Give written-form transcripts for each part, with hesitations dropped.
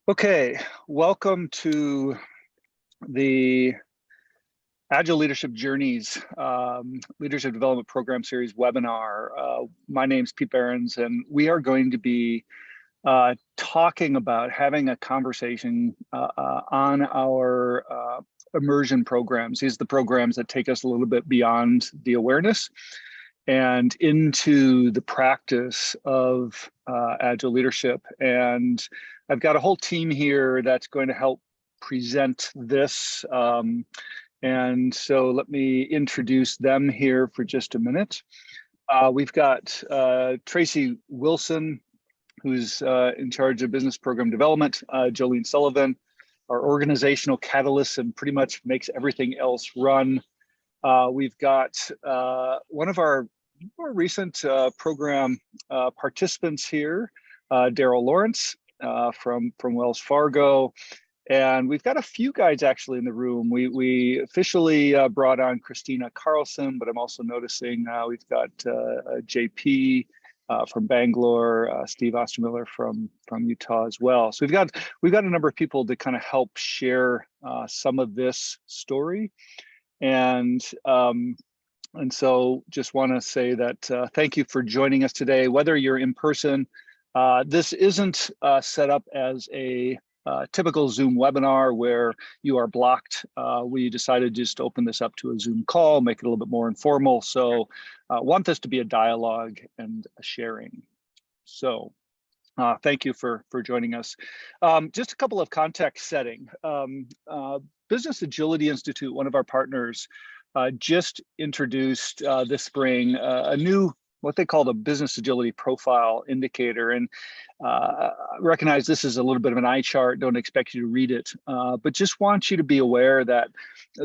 Okay, welcome to the Agile Leadership Journeys Leadership Development Program Series webinar. My name's Pete Behrens, and we are going to be talking about having a conversation on our immersion programs. These are the programs that take us a little bit beyond the awareness and into the practice of Agile leadership. And I've got a whole team here that's going to help present this. And so let me introduce them here for just a minute. We've got Tracy Wilson, who's in charge of business program development, Jolene Sullivan, our organizational catalyst and pretty much makes everything else run. We've got one of our more recent program participants here, Daryl Lawrence from Wells Fargo. And we've got a few guys actually in the room. We officially brought on Christina Carlson, but I'm also noticing we've got JP from Bangalore, Steve Ostermiller from Utah as well. So we've got a number of people to kind of help share some of this story. And so just want to say that thank you for joining us today, whether you're in person. This isn't set up as a typical Zoom webinar where you are blocked. We decided just to open this up to a Zoom call, make it a little bit more informal. So want this to be a dialogue and a sharing. So thank you for joining us. Just a couple of context setting. Business Agility Institute, one of our partners, just introduced this spring a new, what they call the business agility profile indicator. And I recognize this is a little bit of an eye chart, don't expect you to read it, but just want you to be aware that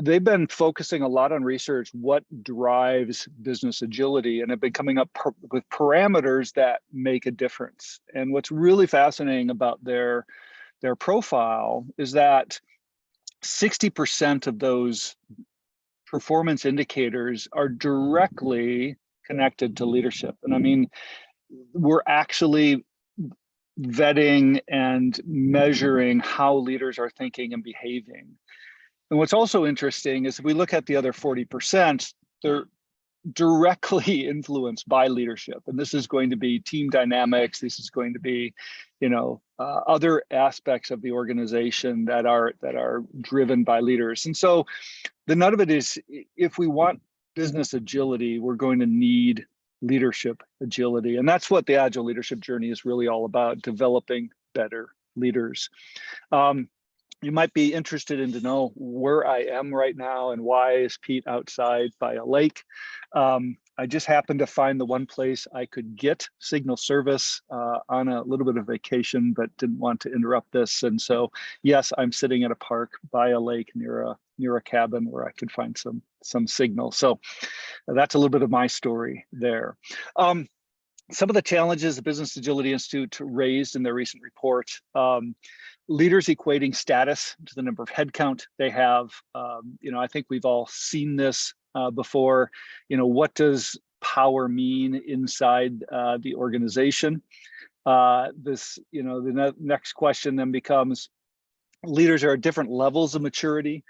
they've been focusing a lot on research, what drives business agility, and have been coming up with parameters that make a difference. And what's really fascinating about their profile is that 60% of those performance indicators are directly connected to leadership. And I mean, we're actually vetting and measuring how leaders are thinking and behaving. And what's also interesting is if we look at the other 40%, they're directly influenced by leadership. And this is going to be team dynamics. This is going to be, other aspects of the organization that are driven by leaders. And so the nut of it is, if we want business agility, we're going to need leadership agility. And that's what the Agile Leadership Journey is really all about, developing better leaders. You might be interested in to know where I am right now and why is Pete outside by a lake. I just happened to find the one place I could get signal service on a little bit of vacation, but didn't want to interrupt this. And so, yes, I'm sitting at a park by a lake near a cabin where I could find some signal. So that's a little bit of my story there. Some of the challenges the Business Agility Institute raised in their recent report, leaders equating status to the number of headcount they have. I think we've all seen this before. What does power mean inside the organization? The next question then becomes, leaders are at different levels of maturity.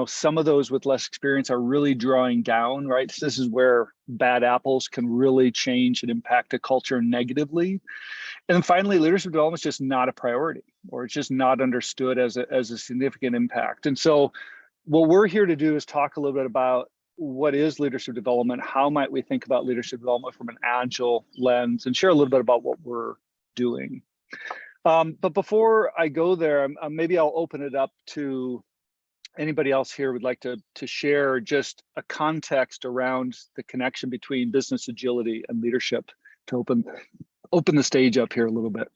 Some of those with less experience are really drawing down, right? So this is where bad apples can really change and impact a culture negatively. And then finally, leadership development is just not a priority, or it's just not understood as a significant impact. And so what we're here to do is talk a little bit about what is leadership development, how might we think about leadership development from an Agile lens, and share a little bit about what we're doing. But before I go there, maybe I'll open it up to anybody else here would like to share just a context around the connection between business agility and leadership, to open the stage up here a little bit.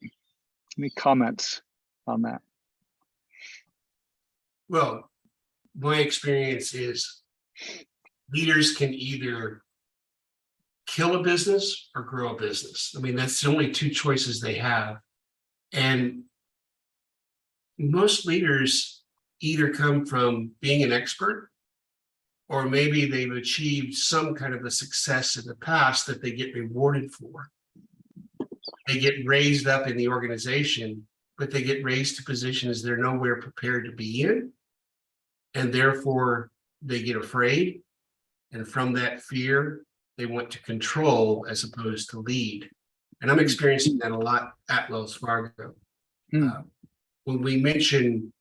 Any comments on that? Well, my experience is leaders can either kill a business or grow a business. I mean, that's the only two choices they have. And most leaders either come from being an expert, or maybe they've achieved some kind of a success in the past that they get rewarded for. They get raised up in the organization but they get raised to positions they're nowhere prepared to be in. And therefore they get afraid. And from that fear, they want to control as opposed to lead. And I'm experiencing that a lot at Wells Fargo. When we mention,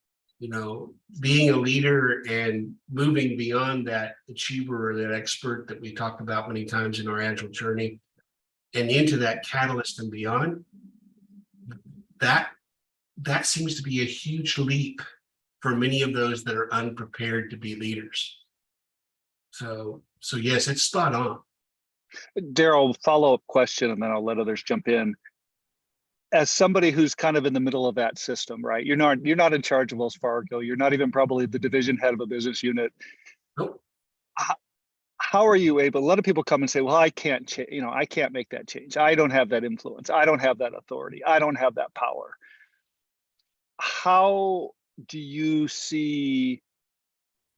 being a leader and moving beyond that achiever or that expert that we talked about many times in our Agile journey and into that catalyst and beyond, that seems to be a huge leap for many of those that are unprepared to be leaders. So yes, it's spot on. Daryl, follow-up question, and then I'll let others jump in. As somebody who's kind of in the middle of that system, right? You're not in charge of Wells Fargo. You're not even probably the division head of a business unit. Nope. How are you able? A lot of people come and say, "Well, I can't change. I can't make that change. I don't have that influence. I don't have that authority. I don't have that power." How do you see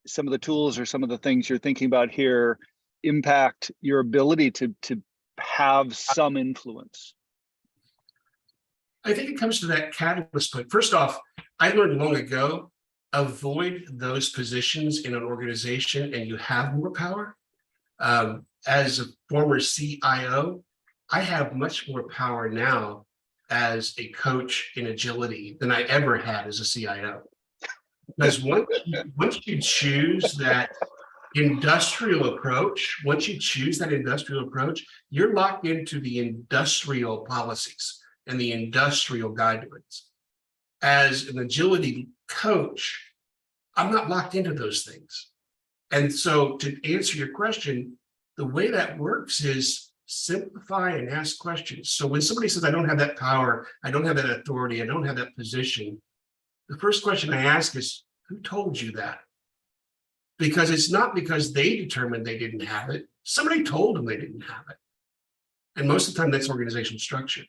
some of the tools or some of the things you're thinking about here impact your ability to have some influence? I think it comes to that catalyst point. First off, I learned long ago, avoid those positions in an organization and you have more power. As a former CIO, I have much more power now as a coach in agility than I ever had as a CIO. Because once you choose that industrial approach, you're locked into the industrial policies and the industrial guidelines. As an agility coach, I'm not locked into those things. And so to answer your question, the way that works is simplify and ask questions. So when somebody says, I don't have that power, I don't have that authority, I don't have that position, the first question I ask is, who told you that? Because it's not because they determined they didn't have it. Somebody told them they didn't have it. And most of the time that's organizational structure.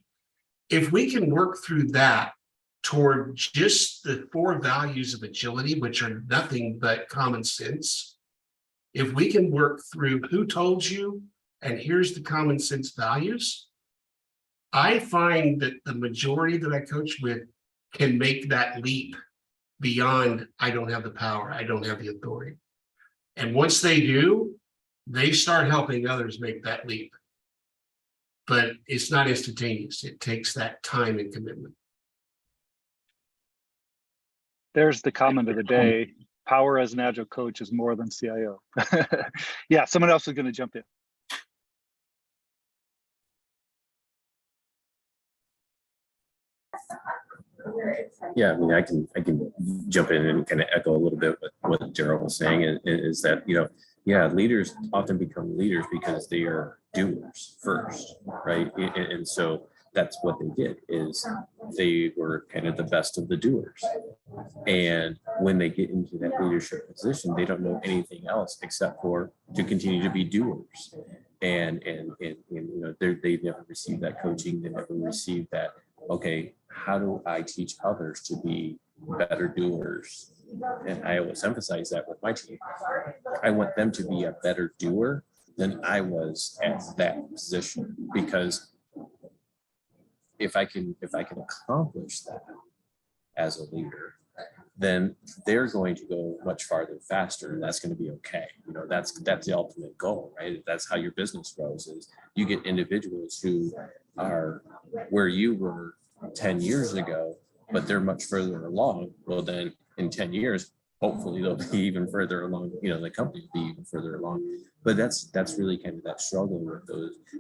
If we can work through that toward just the 4 values of agility, which are nothing but common sense, if we can work through who told you and here's the common sense values, I find that the majority that I coach with can make that leap beyond I don't have the power, I don't have the authority. And once they do, they start helping others make that leap. But it's not instantaneous. It takes that time and commitment. There's the comment of the day. Power as an Agile coach is more than CIO. Yeah, someone else is going to jump in. Yeah, I mean, I can jump in and kind of echo a little bit what Daryl was saying is that, leaders often become leaders because they are doers first, right? And so that's what they did, is they were kind of the best of the doers. And when they get into that leadership position, they don't know anything else except for to continue to be doers. And they never received that coaching. They never received that, okay, how do I teach others to be better doers? And I always emphasize that with my team. I want them to be a better doer than I was at that position, because if I can accomplish that as a leader, then they're going to go much farther faster, and that's going to be okay. That's the ultimate goal, right? That's how your business grows, is you get individuals who are where you were 10 years ago, but they're much further along. Well, then in 10 years, hopefully they'll be even further along, the company will be even further along. But that's really kind of that struggle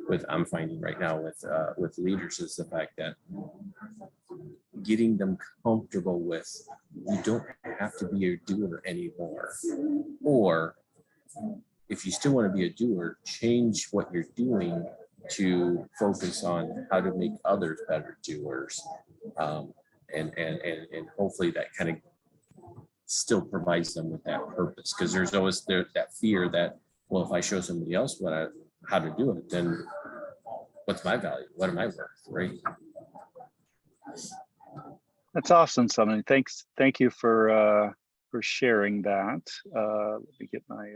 with I'm finding right now with leaders, is the fact that getting them comfortable with, you don't have to be a doer anymore. Or if you still want to be a doer, change what you're doing to focus on how to make others better doers. And hopefully that kind of still provides them with that purpose, because there's always that fear that, well, if I show somebody else how to do it, then what's my value? What am I worth, right? That's awesome, Simon. Thank you for for sharing that. Let me get my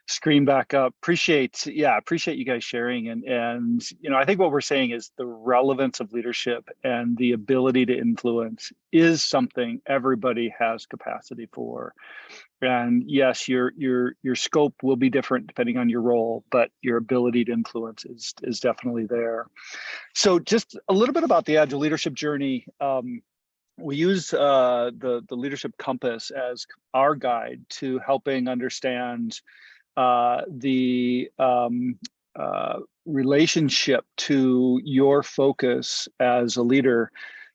screen back up. Appreciate you guys sharing. And I think what we're saying is the relevance of leadership and the ability to influence is something everybody has capacity for. And yes, your scope will be different depending on your role, but your ability to influence is definitely there. So just a little bit about the Agile Leadership Journey. We use the Leadership Compass as our guide to helping understand the relationship to your focus as a leader.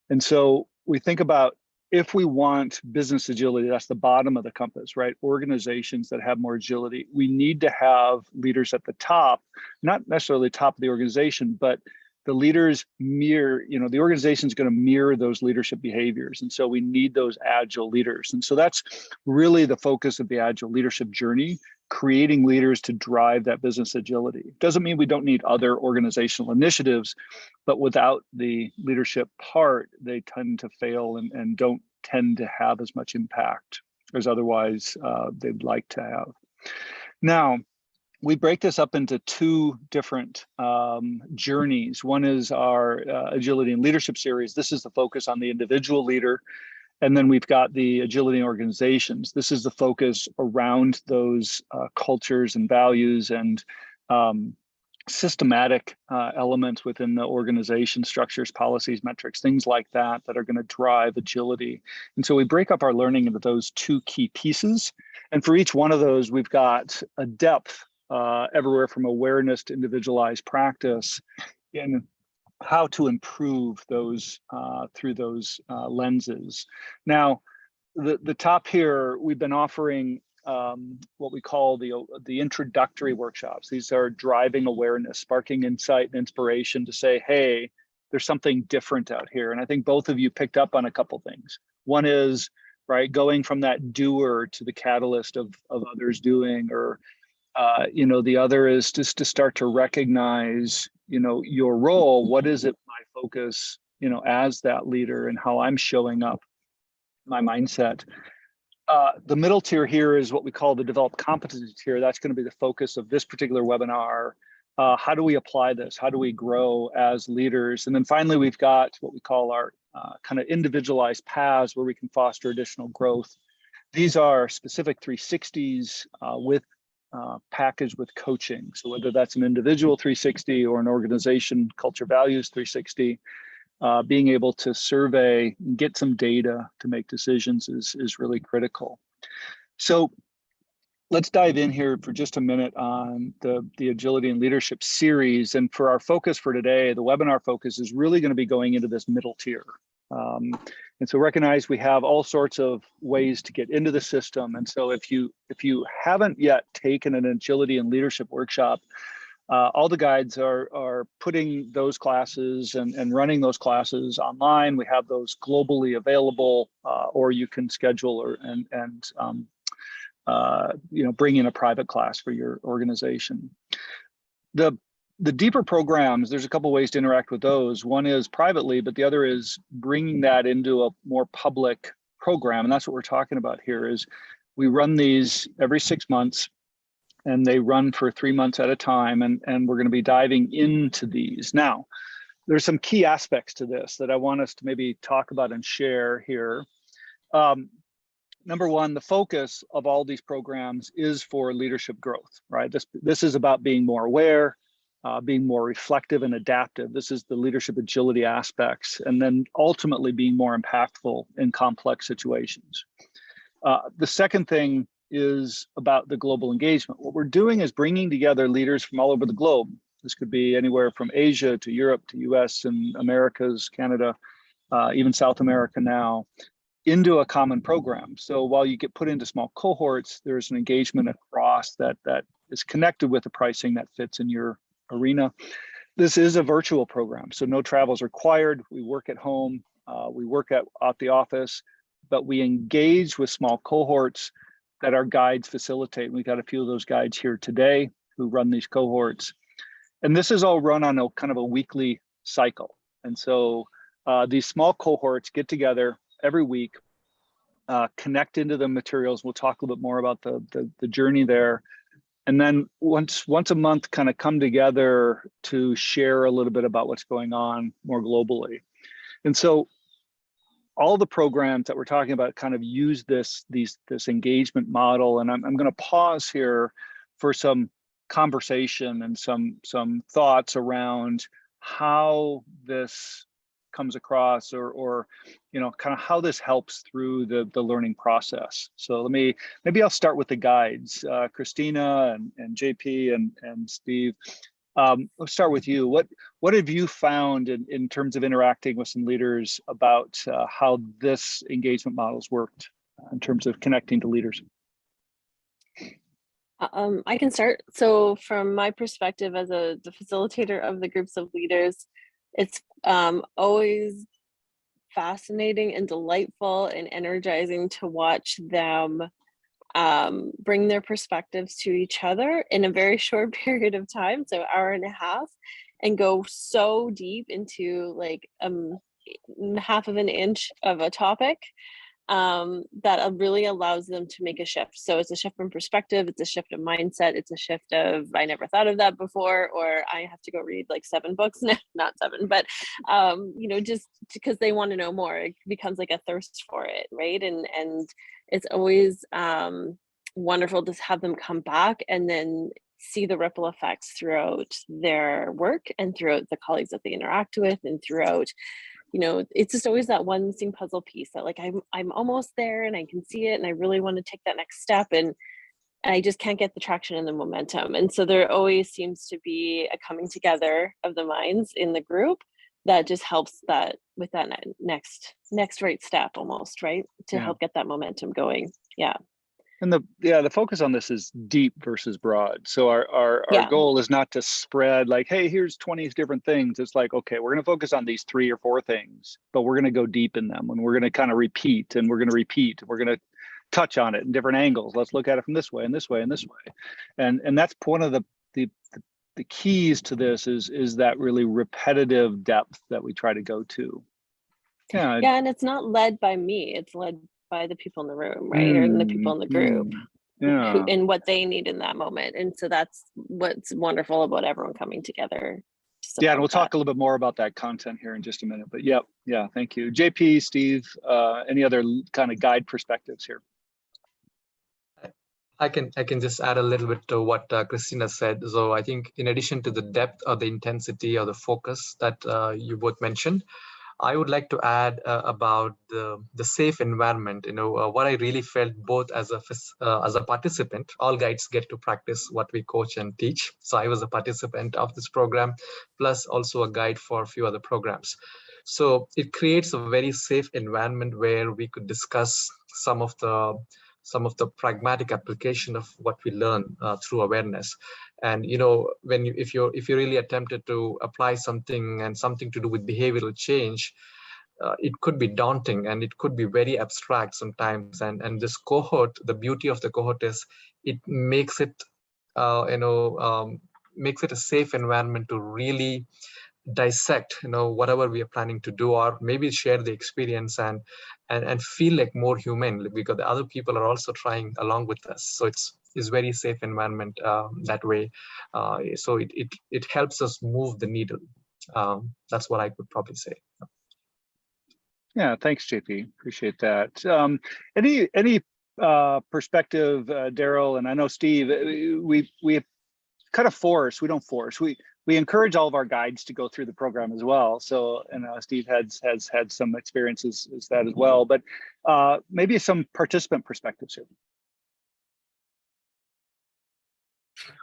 And so we think about, if we want business agility, that's the bottom of the compass, right? Organizations that have more agility, we need to have leaders at the top, not necessarily top of the organization, but the leaders mirror, the organization is going to mirror those leadership behaviors. And so we need those agile leaders. And so that's really the focus of the Agile Leadership Journey, creating leaders to drive that business agility. Doesn't mean we don't need other organizational initiatives, but without the leadership part, they tend to fail and don't tend to have as much impact as otherwise they'd like to have. Now, we break this up into two different journeys. One is our Agility and Leadership series. This is the focus on the individual leader. And then we've got the agility in organizations. This is the focus around those cultures and values and systematic elements within the organization, structures, policies, metrics, things like that are going to drive agility. And so we break up our learning into those two key pieces. And for each one of those, we've got a depth everywhere from awareness to individualized practice in how to improve those through those lenses. Now, the top here, we've been offering what we call the introductory workshops. These are driving awareness, sparking insight and inspiration to say, hey, there's something different out here. And I think both of you picked up on a couple things. One is, right, going from that doer to the catalyst of others doing, or the other is just to start to recognize, your role. What is it, my focus, as that leader, and how I'm showing up, my mindset. The middle tier here is what we call the develop competency tier. That's going to be the focus of this particular webinar. How do we apply this? How do we grow as leaders? And then finally, we've got what we call our kind of individualized paths where we can foster additional growth. These are specific 360s packaged with coaching. So whether that's an individual 360 or an organization culture values 360, being able to survey and get some data to make decisions is really critical. So let's dive in here for just a minute on the Agility and Leadership series. And for our focus for today, the webinar focus is really going to be going into this middle tier. And so recognize we have all sorts of ways to get into the system. And so if you haven't yet taken an Agility and Leadership workshop, all the guides are putting those classes and running those classes online. We have those globally available, or you can schedule bring in a private class for your organization. The deeper programs, there's a couple ways to interact with those. One is privately, but the other is bringing that into a more public program. And that's what we're talking about here is we run these every 6 months, and they run for 3 months at a time. And we're going to be diving into these. Now, there's some key aspects to this that I want us to maybe talk about and share here. Number one, the focus of all these programs is for leadership growth, right? This is about being more aware, being more reflective and adaptive. This is the leadership agility aspects, and then ultimately being more impactful in complex situations. The second thing is about the global engagement. What we're doing is bringing together leaders from all over the globe. This could be anywhere from Asia to Europe to US and Americas, Canada, even South America now, into a common program. So while you get put into small cohorts, there's an engagement across that is connected with the pricing that fits in your arena. This is a virtual program, so no travel is required. We work at home, we work at the office, but we engage with small cohorts that our guides facilitate. We've got a few of those guides here today who run these cohorts. And this is all run on a kind of a weekly cycle. And so these small cohorts get together every week. connect into the materials. We'll talk a little bit more about the journey there. And then once a month, kind of come together to share a little bit about what's going on more globally. And so all the programs that we're talking about kind of use this engagement model. And I'm going to pause here for some conversation and some thoughts around how this comes across, or kind of how this helps through the learning process. So maybe I'll start with the guides. Christina and JP and Steve, let's start with you. What have you found in terms of interacting with some leaders about how this engagement model's worked in terms of connecting to leaders? I can start. So from my perspective as the facilitator of the groups of leaders, it's always fascinating and delightful and energizing to watch them bring their perspectives to each other in a very short period of time, so hour and a half, and go so deep into like half of an inch of a topic that really allows them to make a shift. So it's a shift in perspective, it's a shift of mindset, it's a shift of, I never thought of that before, or I have to go read like 7 books, not 7, but just because they want to know more. It becomes like a thirst for it, right? And it's always wonderful to have them come back and then see the ripple effects throughout their work and throughout the colleagues that they interact with, and throughout, it's just always that one missing puzzle piece that like I'm almost there and I can see it and I really want to take that next step, and I just can't get the traction and the momentum. And so there always seems to be a coming together of the minds in the group that just helps that with that next right step almost, right? To help get that momentum going. Yeah. And the focus on this is deep versus broad. So our goal is not to spread like, hey, here's 20 different things. It's like, okay, we're going to focus on these 3 or 4 things, but we're going to go deep in them, and we're going to kind of repeat, and we're going to touch on it in different angles. Let's look at it from this way and this way and this way. And that's one of the keys to this is that really repetitive depth that we try to go to. Yeah. Yeah. And it's not led by me, it's led by the people in the room, right? Or the people in the group and what they need in that moment. And so that's what's wonderful about everyone coming together. Yeah, and we'll talk a little bit more about that content here in just a minute. But yeah, thank you. JP, Steve, any other kind of guide perspectives here? I can just add a little bit to what Christina said. So I think in addition to the depth or the intensity or the focus that you both mentioned, I would like to add about the safe environment. What I really felt both as a participant, all guides get to practice what we coach and teach. So I was a participant of this program, plus also a guide for a few other programs. So it creates a very safe environment where we could discuss some of the pragmatic application of what we learn through awareness. And if you really attempted to apply something to do with behavioral change, it could be daunting and it could be very abstract sometimes. And this cohort, the beauty of the cohort is it makes it makes it a safe environment to really dissect whatever we are planning to do, or maybe share the experience and feel like more human, because the other people are also trying along with us. So it's very safe environment that way. So it helps us move the needle. That's what I could probably say. Yeah, thanks, JP. Appreciate that. Any perspective, Daryl, and I know Steve, we have kind of force. We don't force. We encourage all of our guides to go through the program as well. So, and Steve has had some experiences as that as well. But maybe some participant perspectives here.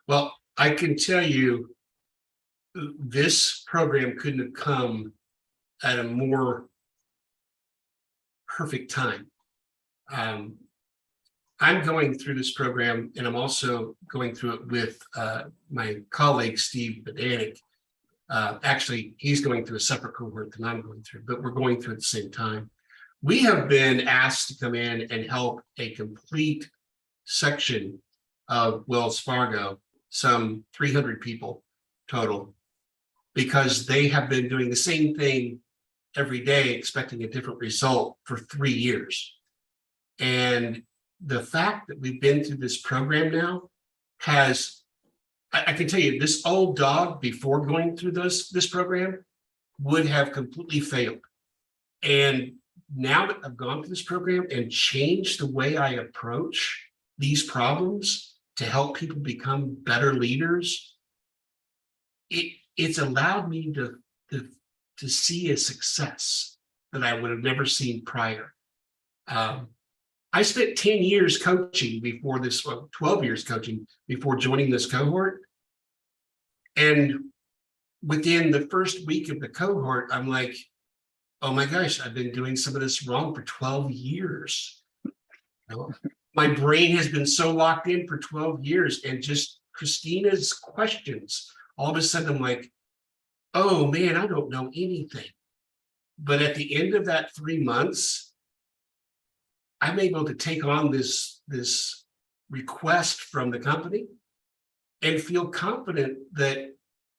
Well, I can tell you, this program couldn't have come at a more perfect time. I'm going through this program, and I'm also going through it with my colleague, Steve Badanik. Actually, he's going through a separate cohort than I'm going through, but we're going through at the same time. We have been asked to come in and help a complete section of Wells Fargo, some 300 people total, because they have been doing the same thing every day, expecting a different result for 3 years. And the fact that we've been through this program now has, I can tell you, this old dog before going through this program would have completely failed. And now that I've gone through this program and changed the way I approach these problems to help people become better leaders, it's allowed me to see a success that I would have never seen prior. I spent 10 years coaching before this, well, 12 years coaching before joining this cohort. And within the first week of the cohort, I'm like, oh my gosh, I've been doing some of this wrong for 12 years. My brain has been so locked in for 12 years, and just Christina's questions, all of a sudden I'm like, oh man, I don't know anything. But at the end of that 3 months, I'm able to take on this request from the company and feel confident that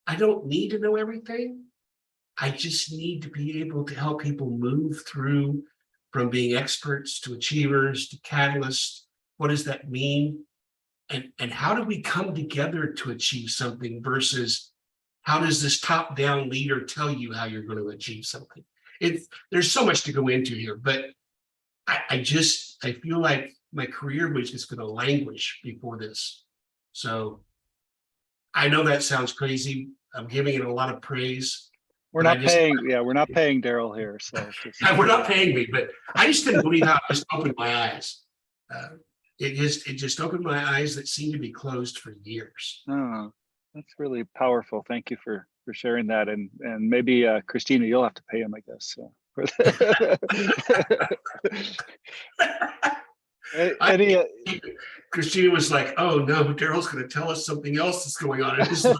I don't need to know everything. I just need to be able to help people move through from being experts to achievers to catalysts. What does that mean? And how do we come together to achieve something versus how does this top-down leader tell you how you're going to achieve something? There's so much to go into here, but I feel like my career was just going to languish before this. So I know that sounds crazy. I'm giving it a lot of praise. We're not paying Daryl here. So we're not paying me, but I just didn't believe how it just opened my eyes. It just opened my eyes that seemed to be closed for years. Oh, that's really powerful. Thank you for sharing that. And maybe Christina, you'll have to pay him, I guess. So. Christina was like, oh no, Daryl's going to tell us something else that's going on in his life.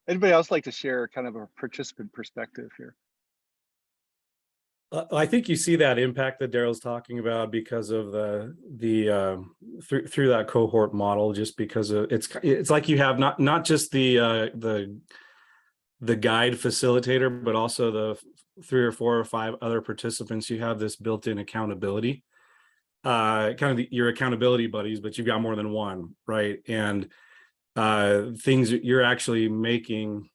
Anybody else like to share kind of a participant perspective here? I think you see that impact that Daryl's talking about because of through that cohort model, just because of it's like you have not just the guide facilitator, but also the 3 or 4 or 5 other participants. You have this built-in accountability, kind of your accountability buddies, but you've got more than one, right? And things you're actually making,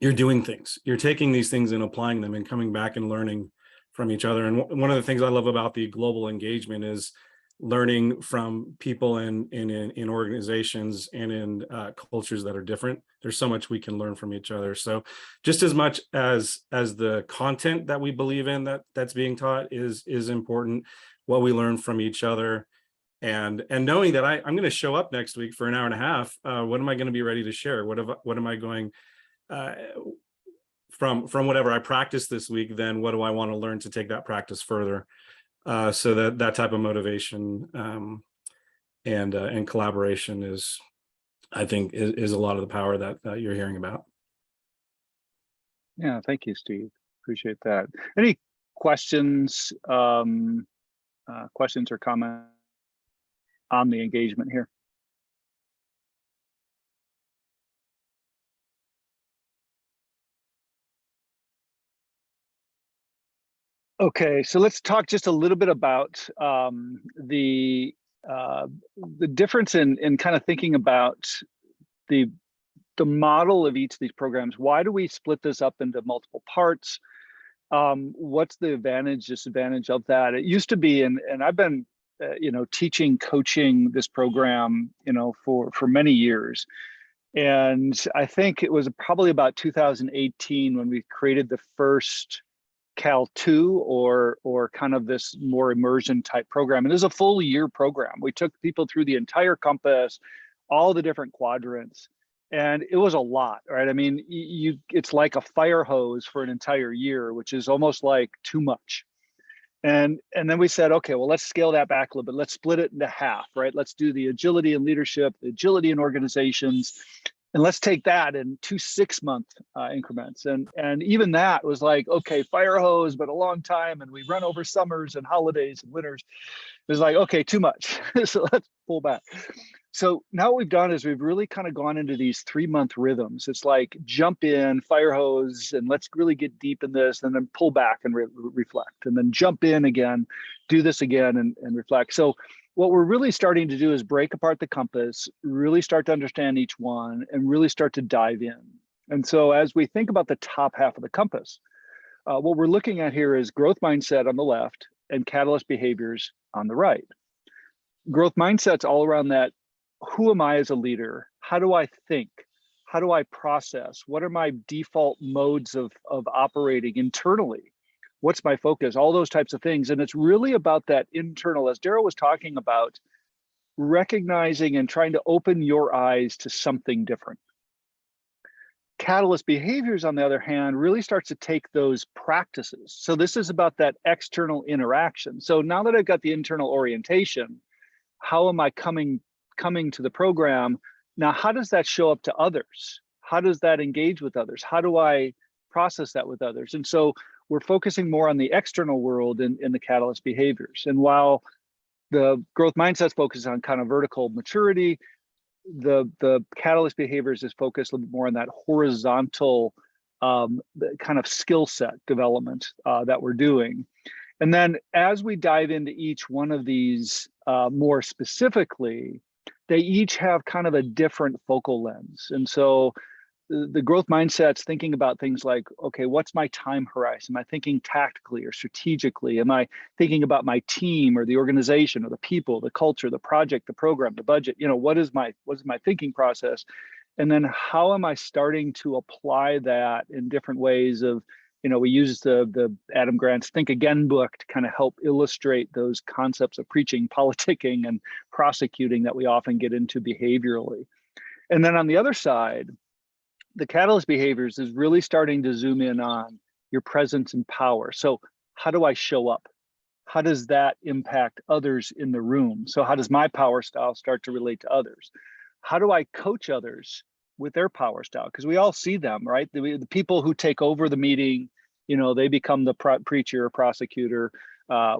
you're doing things, you're taking these things and applying them and coming back and learning from each other. And one of the things I love about the global engagement is learning from people in organizations and in cultures that are different. There's so much we can learn from each other. So just as much as the content that we believe in that's being taught is important, what we learn from each other, and knowing that I'm going to show up next week for an hour and a half. What am I going to be ready to share? What am I going from whatever I practiced this week? Then what do I want to learn to take that practice further? So that type of motivation and collaboration is, I think, is a lot of the power that you're hearing about. Yeah, thank you, Steve. Appreciate that. Any questions? Questions or comments on the engagement here? Okay, so let's talk just a little bit about the difference in kind of thinking about the model of each of these programs. Why do we split this up into multiple parts? What's the advantage, disadvantage of that? It used to be, and I've been teaching, coaching this program, for many years. And I think it was probably about 2018 when we created the first Cal 2 or kind of this more immersion type program. And it was a full year program. We took people through the entire compass, all the different quadrants, and it was a lot, right? I mean, it's like a fire hose for an entire year, which is almost like too much. And then we said, okay, well, let's scale that back a little bit. Let's split it into half, right? Let's do the agility in leadership, the agility in organizations, and let's take that in 2 6-month increments. And even that was like, okay, fire hose, but a long time. And we run over summers and holidays and winters. It was like, okay, too much. So let's pull back. So now what we've done is we've really kind of gone into these 3-month rhythms. It's like jump in, fire hose, and let's really get deep in this, and then pull back and reflect, and then jump in again, do this again, and reflect. So what we're really starting to do is break apart the compass, really start to understand each one, and really start to dive in. And so as we think about the top half of the compass, what we're looking at here is growth mindset on the left and catalyst behaviors on the right. Growth mindset's all around that. Who am I as a leader? How do I think? How do I process? What are my default modes of operating internally? What's my focus? All those types of things. And it's really about that internal, as Daryl was talking about, recognizing and trying to open your eyes to something different. Catalyst behaviors, on the other hand, really starts to take those practices. So this is about that external interaction. So now that I've got the internal orientation, how am I coming to the program? Now, how does that show up to others? How does that engage with others? How do I process that with others? And so we're focusing more on the external world in the catalyst behaviors. And while the growth mindset focuses on kind of vertical maturity, the catalyst behaviors is focused a little bit more on that horizontal kind of skill set development that we're doing. And then as we dive into each one of these more specifically, they each have kind of a different focal lens. And so the growth mindset's thinking about things like, okay, what's my time horizon? Am I thinking tactically or strategically? Am I thinking about my team or the organization or the people, the culture, the project, the program, the budget? You know, what is my thinking process? And then how am I starting to apply that in different ways of, you know, we use the Adam Grant's Think Again book to kind of help illustrate those concepts of preaching, politicking, and prosecuting that we often get into behaviorally. And then on the other side, the catalyst behaviors is really starting to zoom in on your presence and power. So how do I show up? How does that impact others in the room? So how does my power style start to relate to others? How do I coach others with their power style? Because we all see them, right? The people who take over the meeting, you know, they become the preacher or prosecutor.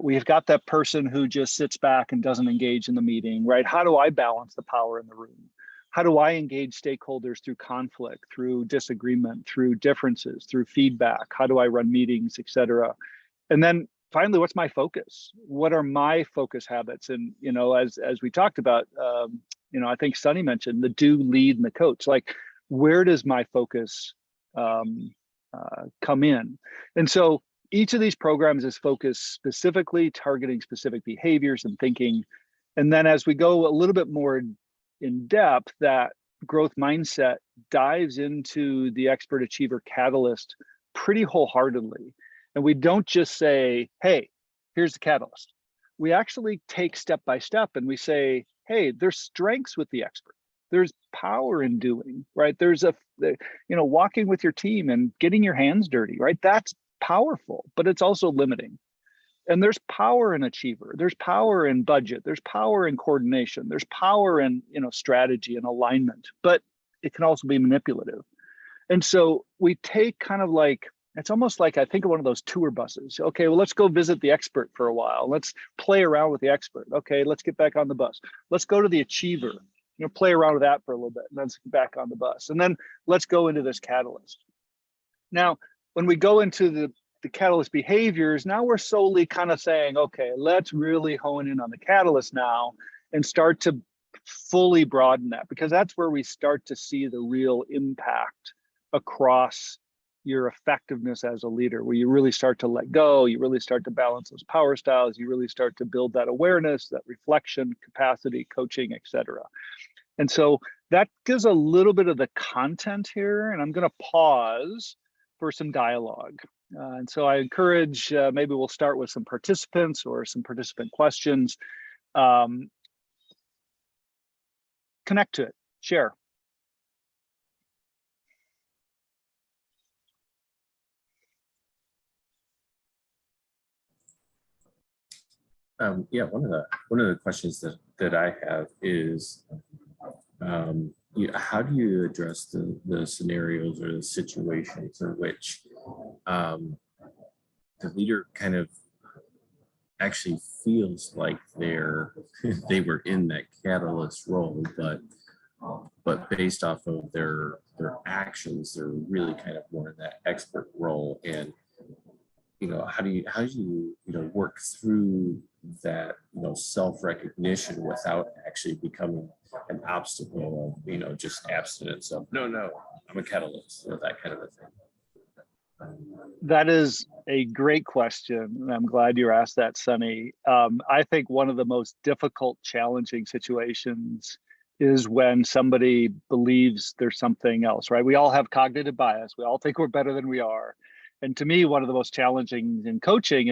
We've got that person who just sits back and doesn't engage in the meeting, right? How do I balance the power in the room? How do I engage stakeholders through conflict, through disagreement, through differences, through feedback? How do I run meetings, et cetera? And then finally, what's my focus? What are my focus habits? And, you know, as we talked about, you know, I think Sunny mentioned the do, lead, and the coach. Like, where does my focus come in? And so each of these programs is focused specifically targeting specific behaviors and thinking. And then as we go a little bit more in depth, that growth mindset dives into the expert achiever catalyst pretty wholeheartedly. And we don't just say, hey, here's the catalyst. We actually take step by step and we say, hey, there's strengths with the expert. There's power in doing, right? There's you know, walking with your team and getting your hands dirty, right? That's powerful, but it's also limiting. And there's power in achiever. There's power in budget. There's power in coordination. There's power in, you know, strategy and alignment, but it can also be manipulative. And so we take kind of like, it's almost like I think of one of those tour buses. Okay, well, let's go visit the expert for a while. Let's play around with the expert. Okay, let's get back on the bus. Let's go to the achiever, you know, play around with that for a little bit, and then get back on the bus. And then let's go into this catalyst. Now, when we go into the catalyst behaviors, now we're solely kind of saying, okay, let's really hone in on the catalyst now and start to fully broaden that, because that's where we start to see the real impact across your effectiveness as a leader, where you really start to let go, you really start to balance those power styles, you really start to build that awareness, that reflection, capacity, coaching, et cetera. And so that gives a little bit of the content here, and I'm going to pause for some dialogue. And so I encourage, maybe we'll start with some participants or some participant questions. Connect to it, share. Yeah, one of the questions that I have is, how do you address the scenarios or the situations in which the leader kind of actually feels like they were in that catalyst role, but based off of their actions, they're really kind of more in that expert role. And how do you work through that self-recognition without actually becoming an obstacle of just abstinence of no, I'm a catalyst, that kind of a thing. That is a great question, and I'm glad you asked that, Sunny. I think one of the most difficult, challenging situations is when somebody believes there's something else, right? We all have cognitive bias. We all think we're better than we are. And to me, one of the most challenging in coaching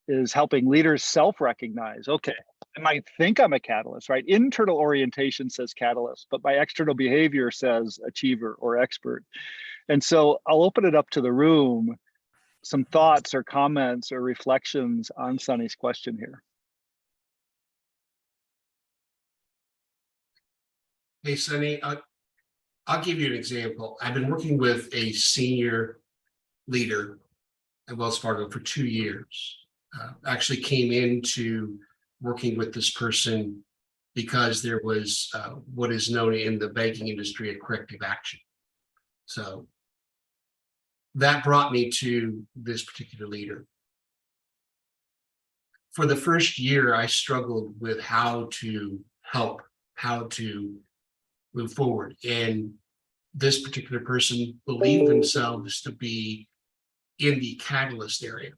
is helping leaders self-recognize, okay, I might think I'm a catalyst, right? Internal orientation says catalyst, but my external behavior says achiever or expert. And so I'll open it up to the room, some thoughts or comments or reflections on Sunny's question here. Hey, Sunny, I'll give you an example. I've been working with a senior leader at Wells Fargo for 2 years. Actually came into working with this person because there was what is known in the banking industry a corrective action. So that brought me to this particular leader. For the first year, I struggled with how to help, how to move forward. And this particular person believed themselves to be in the catalyst area.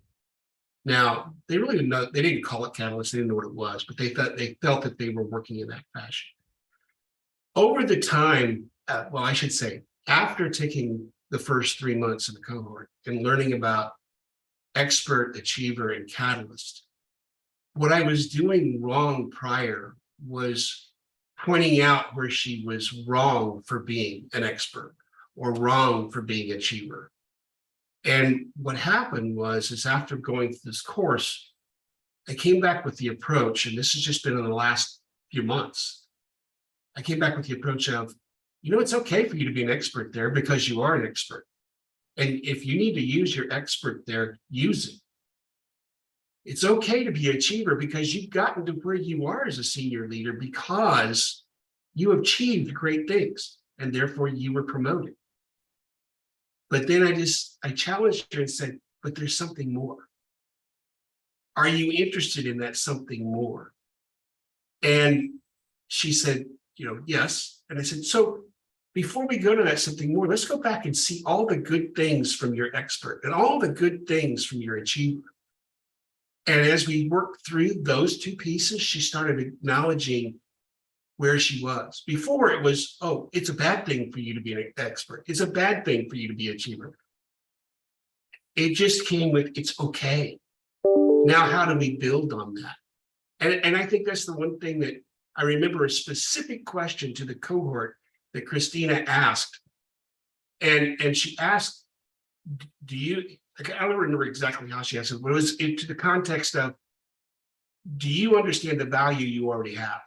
Now, they really didn't know, they didn't call it catalyst, they didn't know what it was, but they felt that they were working in that fashion. Over the time, well, I should say, after taking the first 3 months of the cohort and learning about expert, achiever, and catalyst, what I was doing wrong prior was pointing out where she was wrong for being an expert or wrong for being achiever. And what happened was after going through this course, I came back with the approach, and this has just been in the last few months. I came back with the approach of, it's okay for you to be an expert there because you are an expert. And if you need to use your expert there, use it. It's okay to be an achiever because you've gotten to where you are as a senior leader because you achieved great things and therefore you were promoted. But then I challenged her and said, but there's something more. Are you interested in that something more? And she said, yes. And I said, so before we go to that something more, let's go back and see all the good things from your expert and all the good things from your achiever. And as we worked through those two pieces, she started acknowledging where she was. Before it was, oh, it's a bad thing for you to be an expert. It's a bad thing for you to be an achiever. It just came with, it's okay. Now, how do we build on that? And I think that's the one thing that I remember a specific question to the cohort that Christina asked. And she asked, I don't remember exactly how she asked it, but it was into the context of, do you understand the value you already have?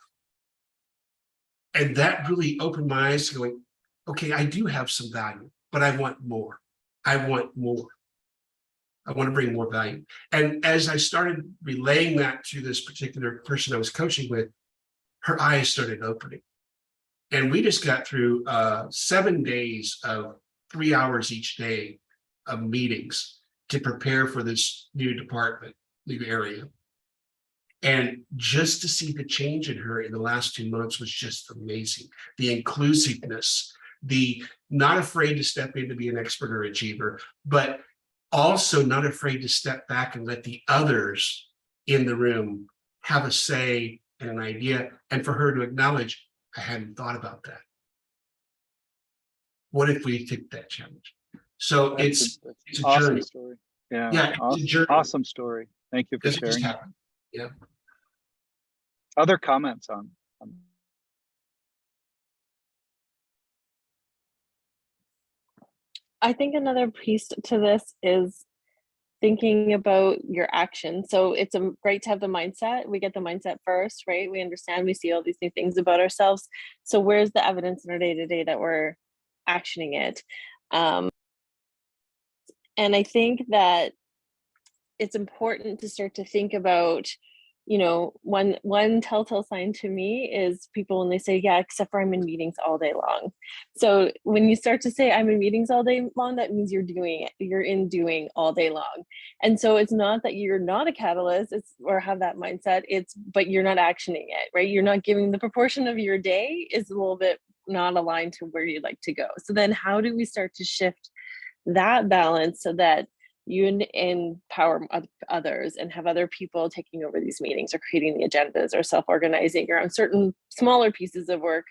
And that really opened my eyes to going, okay, I do have some value, but I want more. I want more. I want to bring more value. And as I started relaying that to this particular person I was coaching with, her eyes started opening. And we just got through 7 days of 3 hours each day of meetings to prepare for this new department, new area. And just to see the change in her in the last 2 months was just amazing. The inclusiveness, the not afraid to step in to be an expert or achiever, but also not afraid to step back and let the others in the room have a say and an idea, and for her to acknowledge, I hadn't thought about that. What if we took that challenge? So it's a awesome journey. Story. Yeah, It's a journey. Awesome story. Thank you for Because it just sharing. happened. Yeah. Other comments on I think another piece to this is thinking about your action. So it's great to have the mindset. We get the mindset first, right? We understand, we see all these new things about ourselves. So where's the evidence in our day-to-day that we're actioning it? And I think that it's important to start to think about you know, one telltale sign to me is people when they say, yeah, except for I'm in meetings all day long. So when you start to say I'm in meetings all day long, that means you're in doing all day long. And so it's not that you're not a catalyst, or have that mindset, but you're not actioning it, right? You're not giving the proportion of your day is a little bit not aligned to where you'd like to go. So then how do we start to shift that balance so that you empower others and have other people taking over these meetings or creating the agendas or self-organizing around certain smaller pieces of work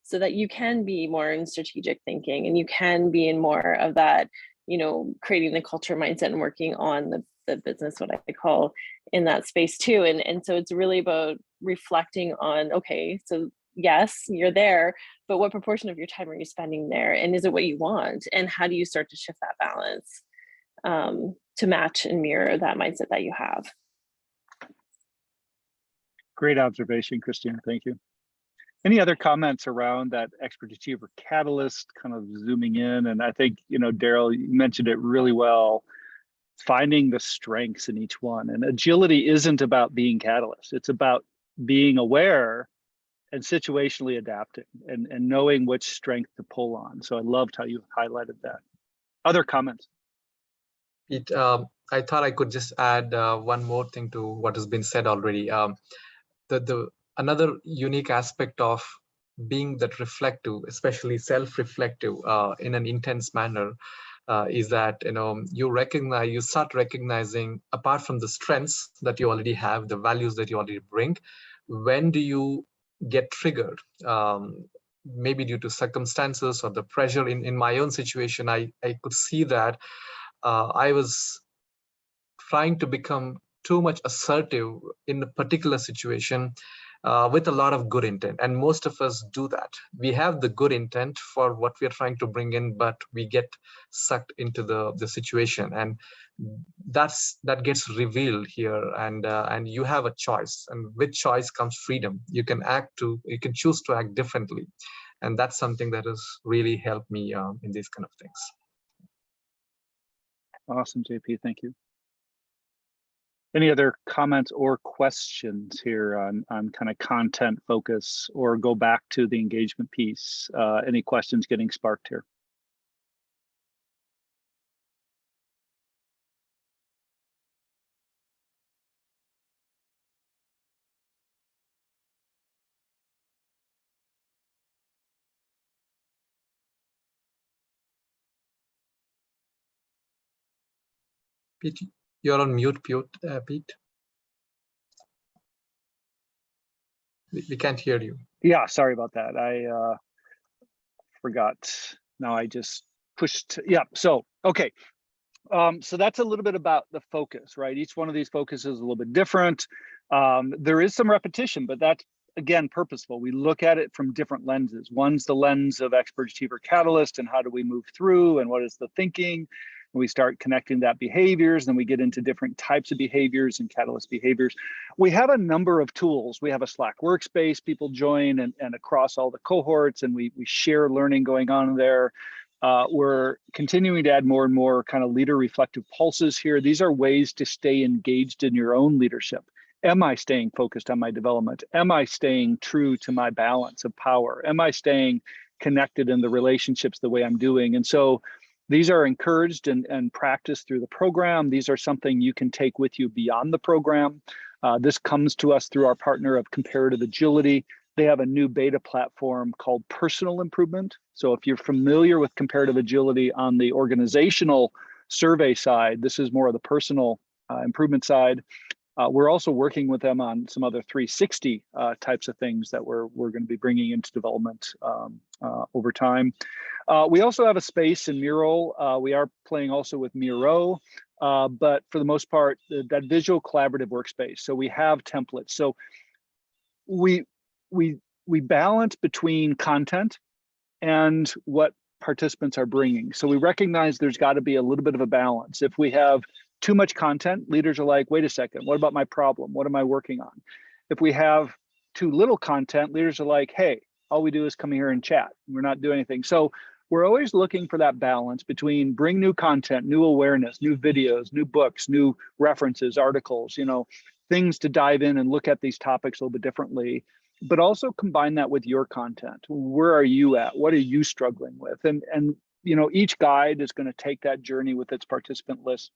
so that you can be more in strategic thinking and you can be in more of that, you know, creating the culture mindset and working on the business, what I call, in that space too. And so it's really about reflecting on, okay, so yes, you're there, but what proportion of your time are you spending there? And is it what you want? And how do you start to shift that balance to match and mirror that mindset that you have? Great observation, Christina. Thank you. Any other comments around that expert achiever catalyst, kind of zooming in? And I think, you know, Daryl, you mentioned it really well, finding the strengths in each one. And agility isn't about being catalyst. It's about being aware and situationally adapting and knowing which strength to pull on. So I loved how you highlighted that. Other comments? Pete, I thought I could just add one more thing to what has been said already. Another unique aspect of being that reflective, especially self-reflective in an intense manner, is that, you know, you start recognizing, apart from the strengths that you already have, the values that you already bring, when do you get triggered? Maybe due to circumstances or the pressure. In my own situation, I could see that I was trying to become too much assertive in a particular situation with a lot of good intent. And most of us do that. We have the good intent for what we're trying to bring in, but we get sucked into the situation. And that gets revealed here. And you have a choice. And with choice comes freedom. You can choose to act differently. And that's something that has really helped me in these kind of things. Awesome, JP, thank you. Any other comments or questions here on kind of content focus, or go back to the engagement piece? Any questions getting sparked here? Pete, you're on mute, Pete. We can't hear you. Yeah, sorry about that. I forgot. Now I just pushed. Yeah, so, okay. So that's a little bit about the focus, right? Each one of these focuses is a little bit different. There is some repetition, but that's, again, purposeful. We look at it from different lenses. One's the lens of expert achiever catalyst and how do we move through and what is the thinking. And we start connecting that behaviors, then we get into different types of behaviors and catalyst behaviors. We have a number of tools. We have a Slack workspace, people join and across all the cohorts, and we share learning going on there. We're continuing to add more and more kind of leader reflective pulses here. These are ways to stay engaged in your own leadership. Am I staying focused on my development? Am I staying true to my balance of power? Am I staying connected in the relationships the way I'm doing? And so these are encouraged and practiced through the program. These are something you can take with you beyond the program. This comes to us through our partner of Comparative Agility. They have a new beta platform called Personal Improvement. So if you're familiar with Comparative Agility on the organizational survey side, this is more of the personal improvement side. We're also working with them on some other 360 types of things that we're going to be bringing into development over time. We also have a space in Mural. We are playing also with Miro, but for the most part, that visual collaborative workspace. So we have templates. So we balance between content and what participants are bringing. So we recognize there's got to be a little bit of a balance. If we have too much content, leaders are like, wait a second, what about my problem? What am I working on? If we have too little content, leaders are like, hey, all we do is come here and chat. We're not doing anything. So we're always looking for that balance between bring new content, new awareness, new videos, new books, new references, articles, you know, things to dive in and look at these topics a little bit differently, but also combine that with your content. Where are you at? What are you struggling with? And you know, each guide is going to take that journey with its participant list,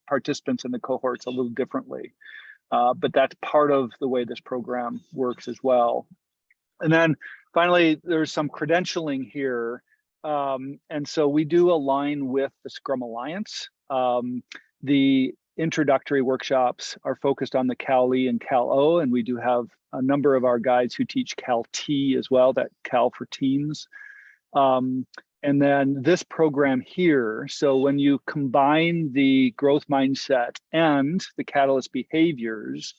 participants in the cohorts a little differently. But that's part of the way this program works as well. And then finally, there's some credentialing here. And so we do align with the Scrum Alliance. The introductory workshops are focused on the Cal-E and Cal-O, and we do have a number of our guides who teach Cal-T as well, that Cal for teams. And then this program here, so when you combine the growth mindset and the catalyst behaviors,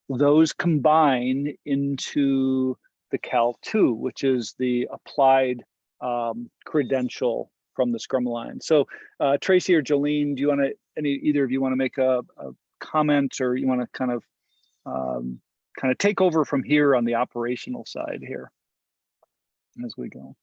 those combine into the Cal-2, which is the applied credential from the Scrum Alliance. So Tracy or Jolene, do you want to, either of you want to make a comment, or you want to kind of take over from here on the operational side here as we go?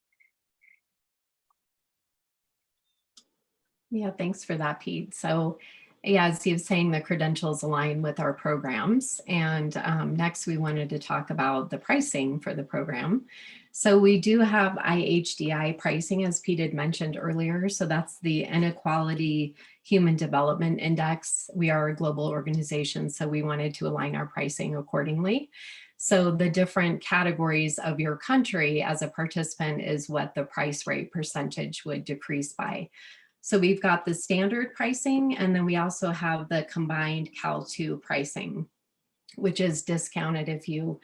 Yeah, thanks for that, Pete. So yeah, as you were saying, the credentials align with our programs. And next we wanted to talk about the pricing for the program. So we do have IHDI pricing, as Pete had mentioned earlier. So that's the Inequality Human Development Index. We are a global organization, so we wanted to align our pricing accordingly. So the different categories of your country as a participant is what the price rate percentage would decrease by. So we've got the standard pricing, and then we also have the combined Cal-2 pricing, which is discounted if you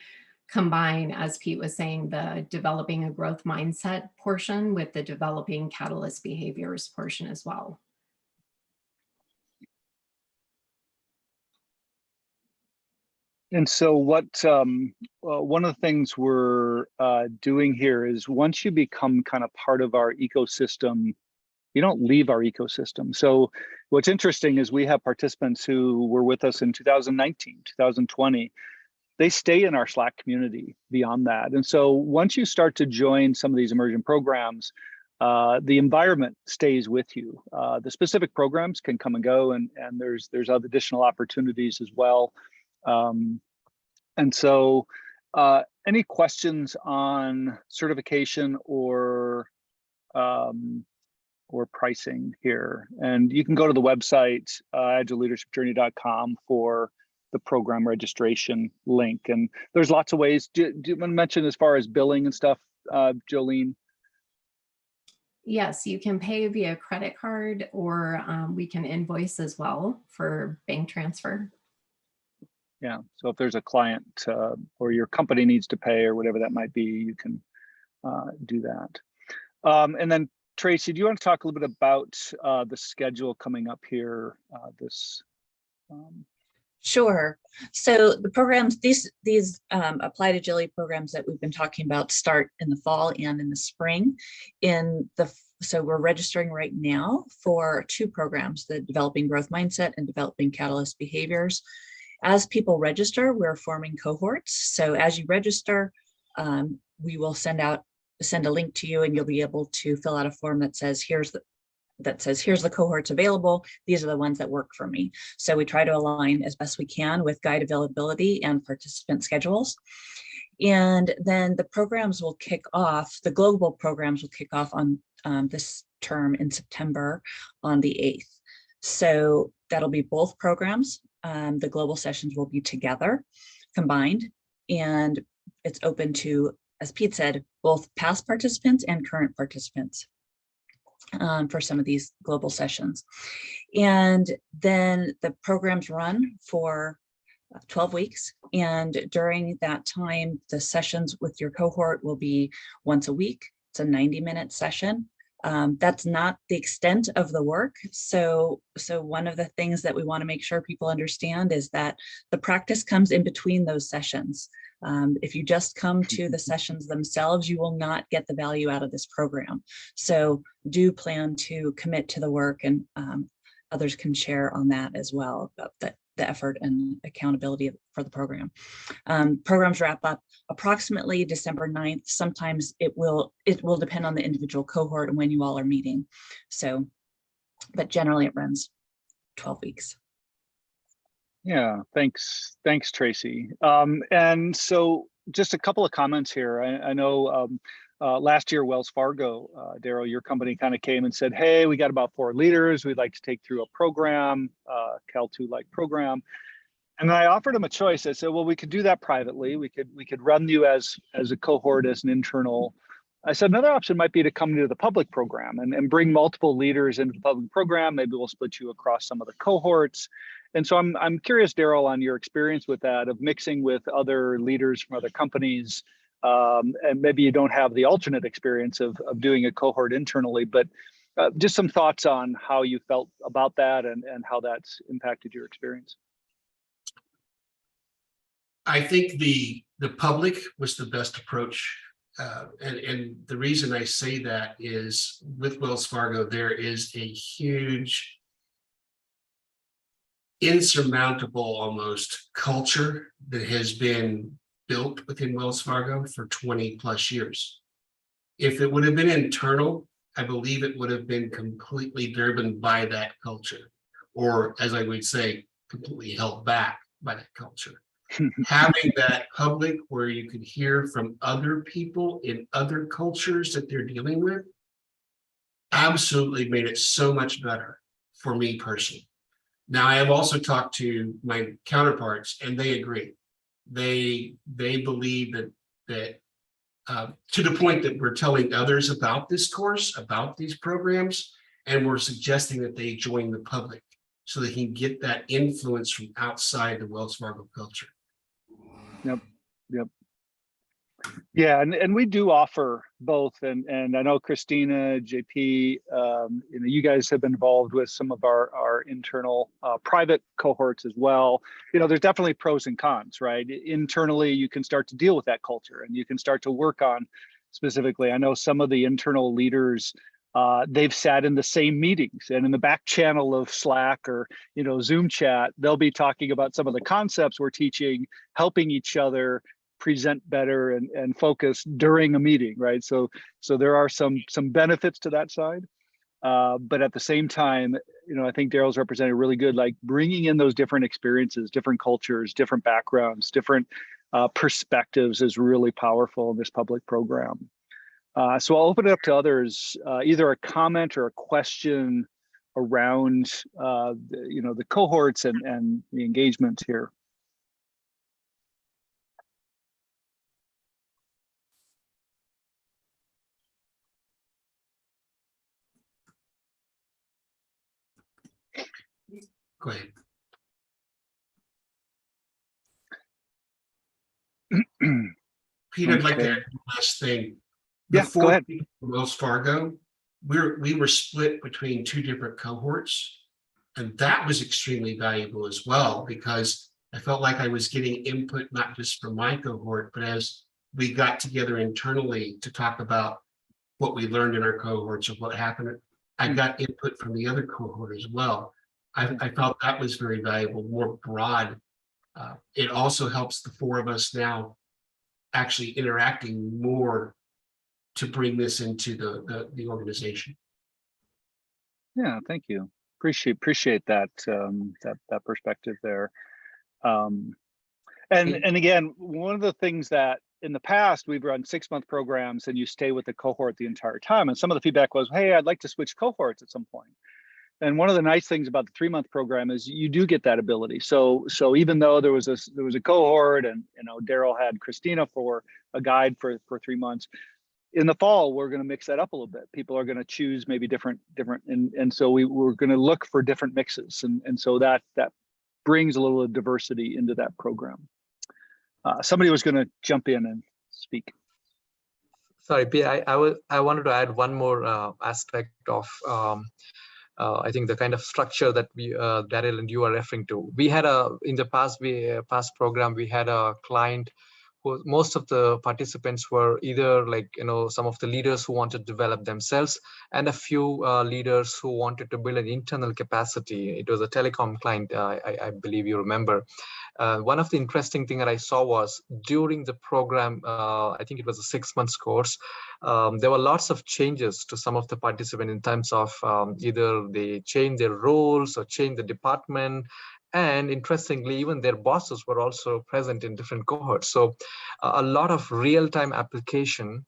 combine, as Pete was saying, the developing a growth mindset portion with the developing catalyst behaviors portion as well. And so what one of the things we're doing here is, once you become kind of part of our ecosystem, you don't leave our ecosystem. So what's interesting is we have participants who were with us in 2019, 2020. They stay in our Slack community beyond that. And so once you start to join some of these immersion programs, the environment stays with you. The specific programs can come and go, and there's other additional opportunities as well. And so any questions on certification or pricing here? And you can go to the website, agileleadershipjourney.com, for the program registration link. And there's lots of ways. Do you want to mention as far as billing and stuff, Jolene? Yes, you can pay via credit card, or we can invoice as well for bank transfer. Yeah, so if there's a client or your company needs to pay or whatever that might be, you can do that. And then Tracy, do you want to talk a little bit about the schedule coming up here? Sure. So the programs, these applied agility programs that we've been talking about, start in the fall and in the spring. So we're registering right now for 2 programs, the Developing Growth Mindset and Developing Catalyst Behaviors. As people register, we're forming cohorts. So as you register, we will send a link to you, and you'll be able to fill out a form that says, here's the cohorts available. These are the ones that work for me. So we try to align as best we can with guide availability and participant schedules. And then the programs will kick off, the global programs will kick off on this term in September on the 8th. So that'll be both programs. The global sessions will be together, combined, and it's open to, as Pete said, both past participants and current participants for some of these global sessions. And then the programs run for 12 weeks. And during that time, the sessions with your cohort will be once a week. It's a 90-minute session. That's not the extent of the work. So one of the things that we want to make sure people understand is that the practice comes in between those sessions. If you just come to the sessions themselves, you will not get the value out of this program. So do plan to commit to the work, and others can share on that as well, about the effort and accountability for the program. Programs wrap up approximately December 9th. Sometimes it will depend on the individual cohort and when you all are meeting. So, but generally it runs 12 weeks. Yeah, thanks, Tracy. And so just a couple of comments here. I know last year, Wells Fargo, Daryl, your company kind of came and said, hey, we got about 4 leaders we'd like to take through a program, Cal 2-like program. And I offered them a choice. I said, well, we could do that privately. We could run you as a cohort, as an internal. I said, another option might be to come to the public program and bring multiple leaders into the public program. Maybe we'll split you across some of the cohorts. And so I'm curious, Daryl, on your experience with that, of mixing with other leaders from other companies. And maybe you don't have the alternate experience of doing a cohort internally, but just some thoughts on how you felt about that and how that's impacted your experience. I think the public was the best approach. And the reason I say that is with Wells Fargo, there is a huge, insurmountable almost culture that has been built within Wells Fargo for 20 plus years. If it would have been internal, I believe it would have been completely driven by that culture, or as I would say, completely held back by that culture. Having that public where you could hear from other people in other cultures that they're dealing with absolutely made it so much better for me personally. Now, I have also talked to my counterparts and they agree. They believe that to the point that we're telling others about this course, about these programs, and we're suggesting that they join the public so they can get that influence from outside the Wells Fargo culture. Yep. Yeah, and we do offer both, and I know Christina, JP, you guys have been involved with some of our internal private cohorts as well. There's definitely pros and cons, right? Internally, you can start to deal with that culture, and you can start to work on specifically. I know some of the internal leaders, they've sat in the same meetings, and in the back channel of Slack or Zoom chat, they'll be talking about some of the concepts we're teaching, helping each other present better and focus during a meeting, right? So there are some benefits to that side, but at the same time, I think Daryl's represented really good, like bringing in those different experiences, different cultures, different backgrounds, different perspectives is really powerful in this public program. So I'll open it up to others, either a comment or a question around the cohorts and the engagement here. Go ahead. Pete, I'd like to add one last thing. Yeah, go ahead. Wells Fargo, we were split between 2 different cohorts, and that was extremely valuable as well, because I felt like I was getting input not just from my cohort, but as we got together internally to talk about what we learned in our cohorts or what happened, I got input from the other cohort as well. I felt that was very valuable, more broad. It also helps the 4 of us now actually interacting more to bring this into the organization. Yeah, thank you. Appreciate that that perspective there. And again, one of the things that in the past we've run 6-month programs and you stay with the cohort the entire time, and some of the feedback was, hey, I'd like to switch cohorts at some point. And one of the nice things about the 3-month program is you do get that ability. So even though there was a cohort, and Daryl had Christina for a guide for 3 months, in the fall we're going to mix that up a little bit. People are going to choose maybe different, and so we're going to look for different mixes, and so that brings a little diversity into that program. Somebody was going to jump in and speak. Sorry, P, I wanted to add one more aspect of I think the kind of structure that we, Daryl and you are referring to. We had in the past program, we had a client who most of the participants were either some of the leaders who wanted to develop themselves and a few leaders who wanted to build an internal capacity. It was a telecom client, I believe you remember. One of the interesting things that I saw was during the program, I think it was a 6-month course, there were lots of changes to some of the participants in terms of either they changed their roles or changed the department. And interestingly, even their bosses were also present in different cohorts. So a lot of real-time application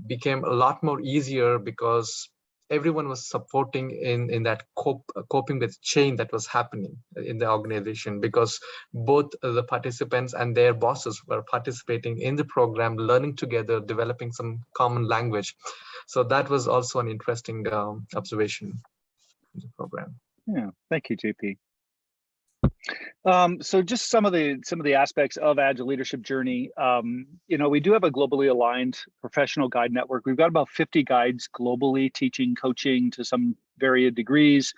became a lot more easier because everyone was supporting in that coping with change that was happening in the organization, because both the participants and their bosses were participating in the program, learning together, developing some common language. So that was also an interesting observation in the program. Yeah, thank you, JP. So just some of the aspects of Agile Leadership Journey. We do have a globally aligned professional guide network. We've got about 50 guides globally teaching coaching to some varied degrees.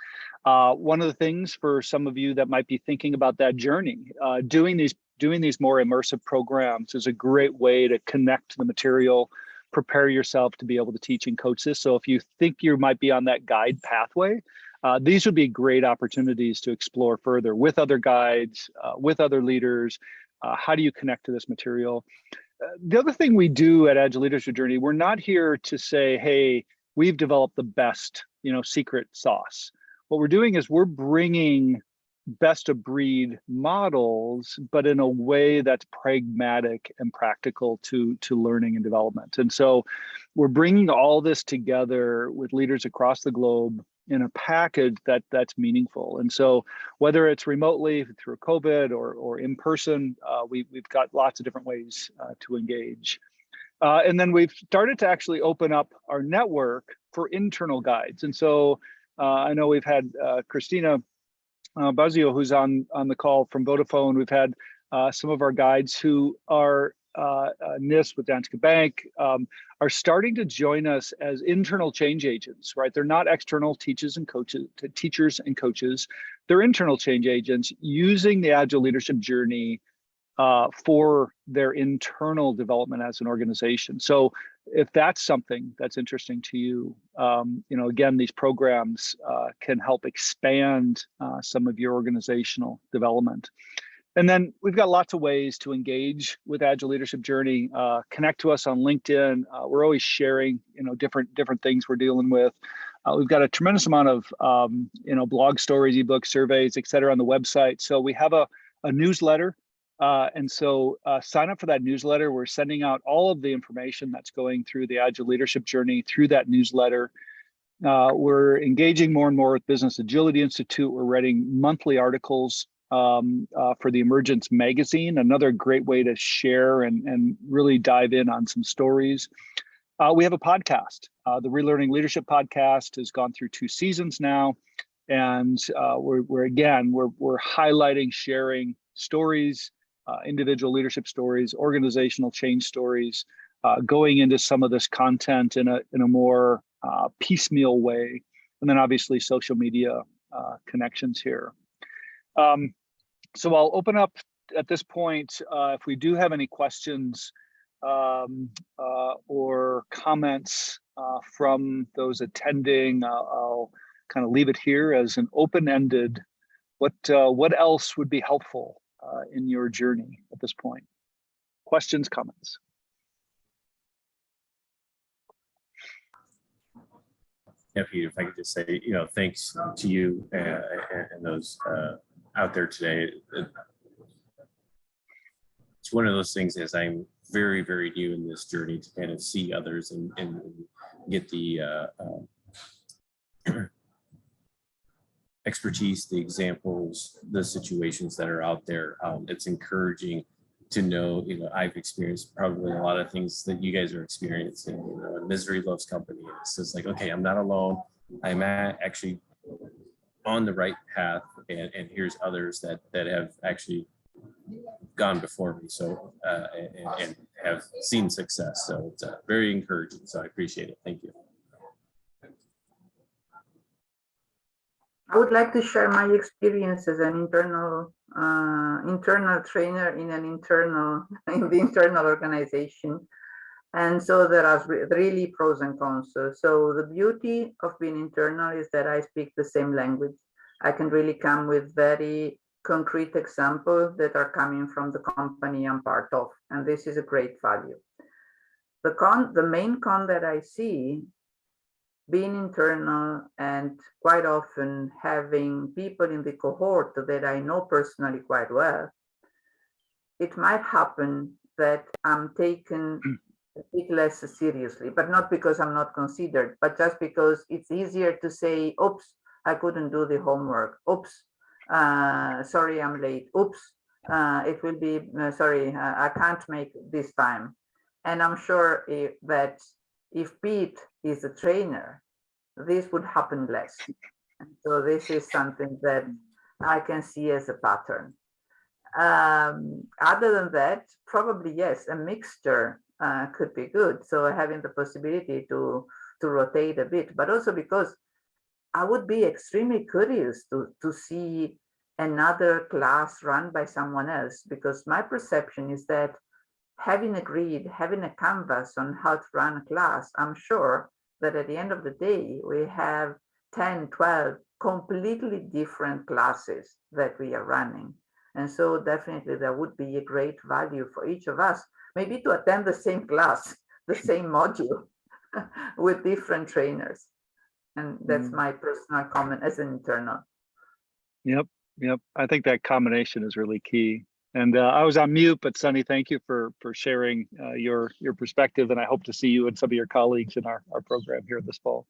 One of the things for some of you that might be thinking about that journey, doing these more immersive programs is a great way to connect to the material, prepare yourself to be able to teach and coach this. So if you think you might be on that guide pathway, these would be great opportunities to explore further with other guides, with other leaders. How do you connect to this material? The other thing we do at Agile Leadership Journey, we're not here to say, hey, we've developed the best, secret sauce. What we're doing is we're bringing best of breed models, but in a way that's pragmatic and practical to learning and development. And so we're bringing all this together with leaders across the globe in a package that's meaningful. And so whether it's remotely through COVID or in person, we've got lots of different ways to engage. And then we've started to actually open up our network for internal guides. And so I know we've had Christina Bazio, who's on the call from Vodafone. We've had some of our guides who are NIST with Danske Bank are starting to join us as internal change agents, right? They're not external teachers and coaches. They're internal change agents using the Agile Leadership Journey for their internal development as an organization. So if that's something that's interesting to you, again, these programs can help expand some of your organizational development. And then we've got lots of ways to engage with Agile Leadership Journey. Connect to us on LinkedIn. We're always sharing, different things we're dealing with. We've got a tremendous amount of, blog stories, ebooks, surveys, et cetera, on the website. So we have a newsletter. And so sign up for that newsletter. We're sending out all of the information that's going through the Agile Leadership Journey through that newsletter. We're engaging more and more with Business Agility Institute. We're writing monthly articles for the Emergence magazine, another great way to share and really dive in on some stories. We have a podcast. The Relearning Leadership podcast has gone through 2 seasons now. And we're highlighting, sharing stories, individual leadership stories, organizational change stories, going into some of this content in a more piecemeal way. And then obviously social media connections here. So I'll open up at this point. If we do have any questions or comments from those attending, I'll kind of leave it here as an open-ended. What else would be helpful in your journey at this point? Questions, comments? Yeah, Peter, if I could just say, thanks to you and those out there today. It's one of those things as I'm very, very new in this journey to kind of see others and get the expertise, the examples, the situations that are out there. It's encouraging to know, I've experienced probably a lot of things that you guys are experiencing. Misery loves company. It's just like, okay, I'm not alone. I'm actually on the right path, and here's others that have actually gone before me, so and have seen success. So it's very encouraging. So I appreciate it. Thank you. I would like to share my experience as an internal trainer in the internal organization. And so there are really pros and cons. So the beauty of being internal is that I speak the same language. I can really come with very concrete examples that are coming from the company I'm part of. And this is a great value. The main con that I see being internal and quite often having people in the cohort that I know personally quite well, it might happen that I'm taken a bit less seriously, but not because I'm not considered, but just because it's easier to say, oops, I couldn't do the homework. Oops, sorry, I'm late. Oops, it will be, sorry, I can't make this time. And I'm sure that if Pete is a trainer, this would happen less. And so this is something that I can see as a pattern. Other than that, probably yes, a mixture could be good. So having the possibility to rotate a bit, but also because I would be extremely curious to see another class run by someone else, because my perception is that having a canvas on how to run a class, I'm sure that at the end of the day, we have 10, 12 completely different classes that we are running. And so definitely there would be a great value for each of us, maybe to attend the same class, the same module with different trainers. And that's my personal comment as an internal. Yep. I think that combination is really key. And I was on mute, but Sunny, thank you for sharing your perspective. And I hope to see you and some of your colleagues in our program here this fall.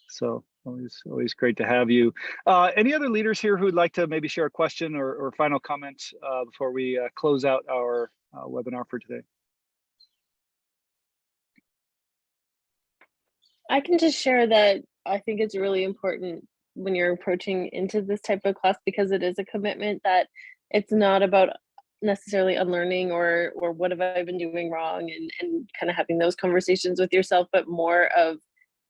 So always great to have you. Any other leaders here who would like to maybe share a question or final comments before we close out our webinar for today? I can just share that I think it's really important when you're approaching into this type of class, because it is a commitment, that it's not about necessarily unlearning or what have I been doing wrong and kind of having those conversations with yourself, but more of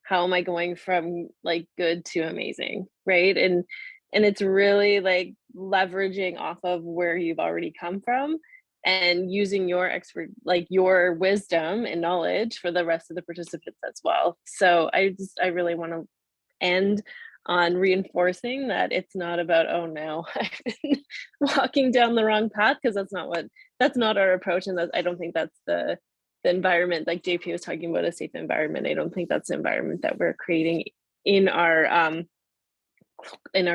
how am I going from like good to amazing, right? And it's really like leveraging off of where you've already come from and using your your wisdom and knowledge for the rest of the participants as well. So I really want to end on reinforcing that it's not about, oh no, I've been walking down the wrong path, because that's not our approach. And I don't think that's the environment, like JP was talking about, a safe environment. I don't think that's the environment that we're creating in our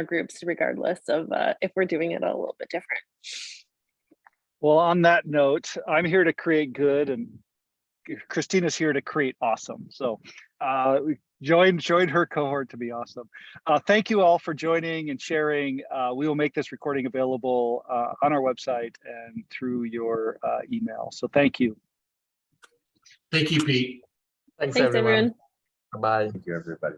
groups, regardless of if we're doing it a little bit different. Well, on that note, I'm here to create good, and Christina's here to create awesome. So join her cohort to be awesome. Thank you all for joining and sharing. We will make this recording available on our website and through your email. So thank you. Thank you, Pete. Thanks Thanks everyone. Bye. Thank you, everybody.